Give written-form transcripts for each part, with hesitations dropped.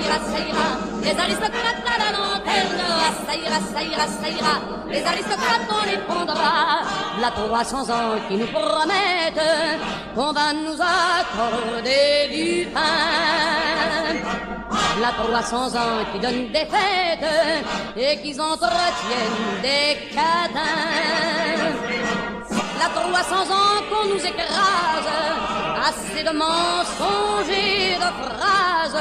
ça ira, les aristocrates à la lanterne, ça ira, ça ira, ça ira, les aristocrates on les prendra, la 300 ans qui nous promettent qu'on va nous accorder du pain. La 300 ans qui donnent des fêtes et qui entretiennent des cadins. La 300 ans qu'on nous écrase, assez de mensonges et de phrases,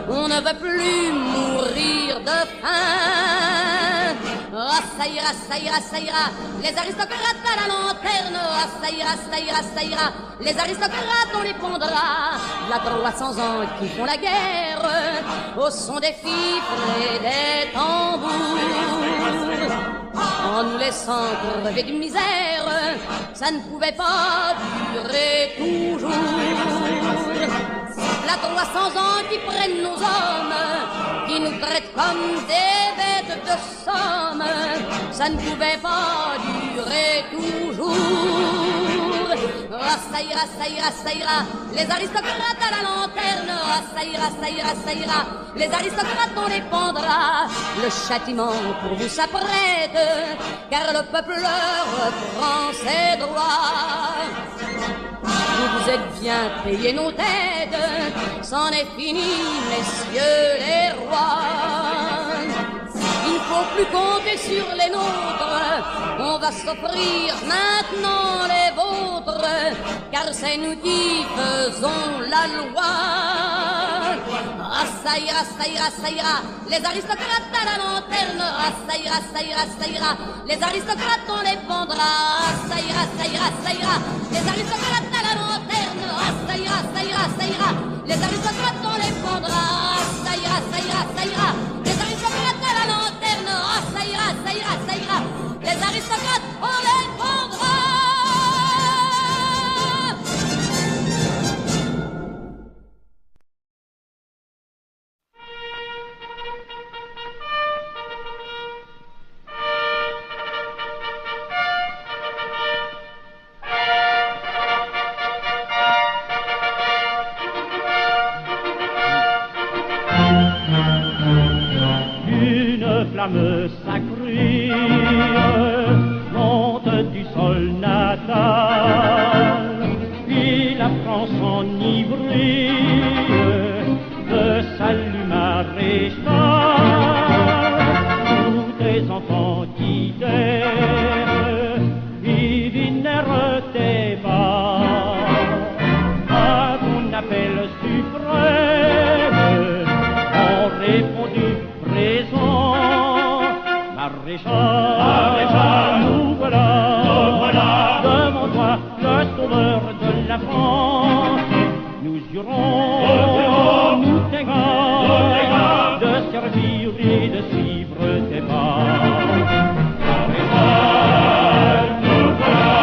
on ne veut plus mourir de faim. Ah, ça ira, ça ira, ça ira, les aristocrates à la lanterne, ah, ça ira, ça ira, ça ira, les aristocrates on les pondra. La 300 ans qui font la guerre, au son des fifres et des tambours, en nous laissant crever de misère, ça ne pouvait pas durer toujours. La 300 ans qui prennent nos hommes, qui nous traitent comme des bêtes de somme, ça ne pouvait pas durer toujours. Ah, ça ira, ça ira, ça ira, les aristocrates à la lanterne, ah, ça ira, ça ira, ça ira, les aristocrates on les pendra. Le châtiment pour vous s'apprête, car le peuple reprend ses droits. Vous vous êtes bien payé nos têtes, c'en est fini, messieurs les rois. Il ne faut plus compter sur les nôtres, on va s'offrir maintenant les vôtres, car c'est nous qui faisons la loi. Ah, ça ira, ça ira, ça ira, les aristocrates à la lanterne, ah, ça ira, ça ira, ça ira, les aristocrates on les pendra. Ah, ça ira, ça ira, ça ira, les aristocrates à la lanterne, ah, ça ira, ça ira, ça ira, les aristocrates on les pendra. Ah, ça ira, ça ira, ça ira, les aristocrates à la lanterne, ah, ça ira, ça ira, ça ira, les aristocrates on les pendra. Flamme sacrée monte du sol natal, et la France enivrée de salut maréchal. Tous tes enfants d'hiver divinèrent tes bas à ton appel suprême, ont répondu présent. Maréchal, nous voilà, devant toi, le sauveur de la France. Nous jurons, nous t'égons, de servir et de suivre tes pas. Maréchal, nous voilà,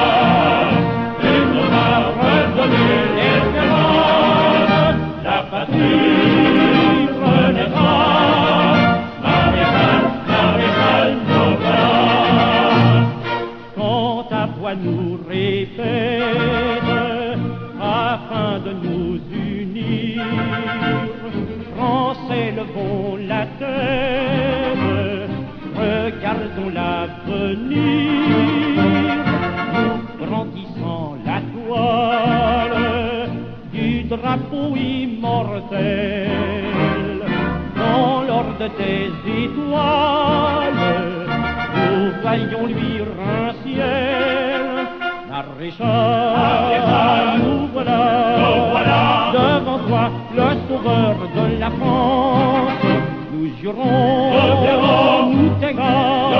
et nous a redonné l'espérance, la patrie renaîtra. Nous répète afin de nous unir, Français levons la tête, regardons l'avenir, nous brandissant la toile du drapeau immortel, dans l'ordre de tes étoiles, nous voyons luire un ciel. Maréchal, nous voilà, devant toi, le sauveur de la France. Nous jurons, nous t'égons,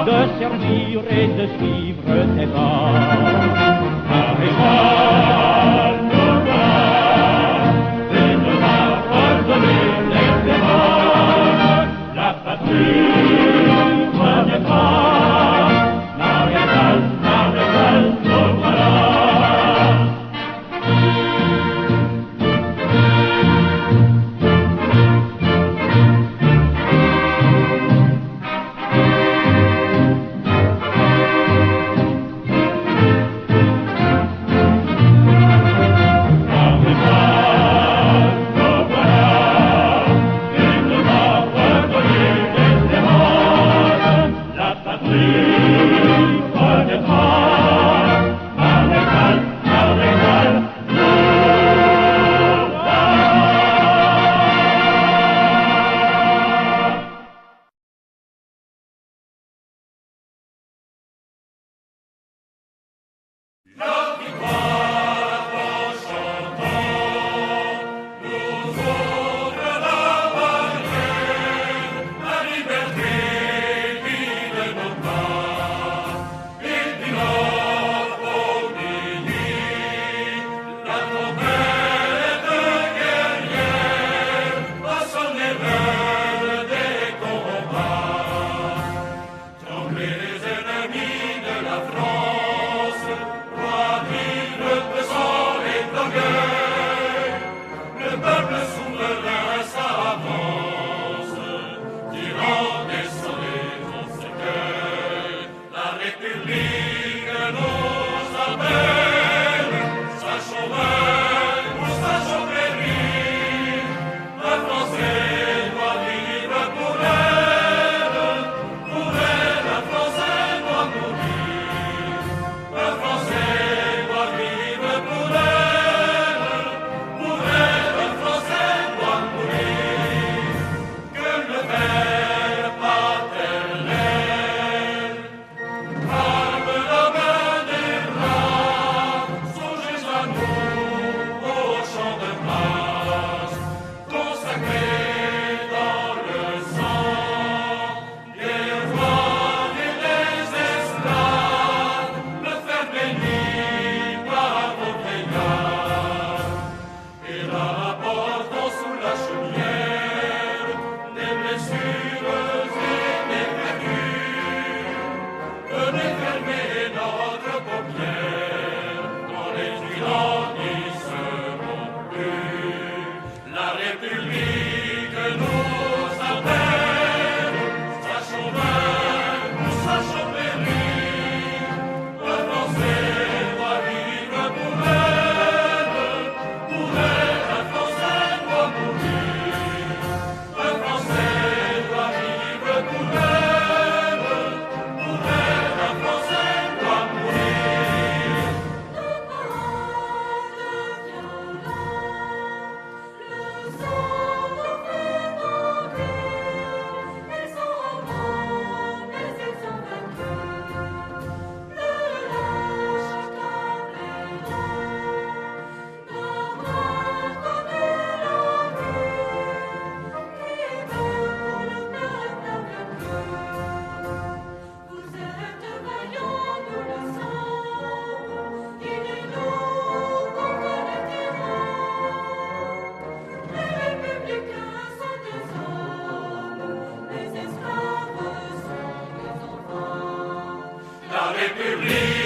de servir et de suivre tes pas. Maréchal, nous voilà, et nous a redonné l'espérance, la patrie renaîtra. La République.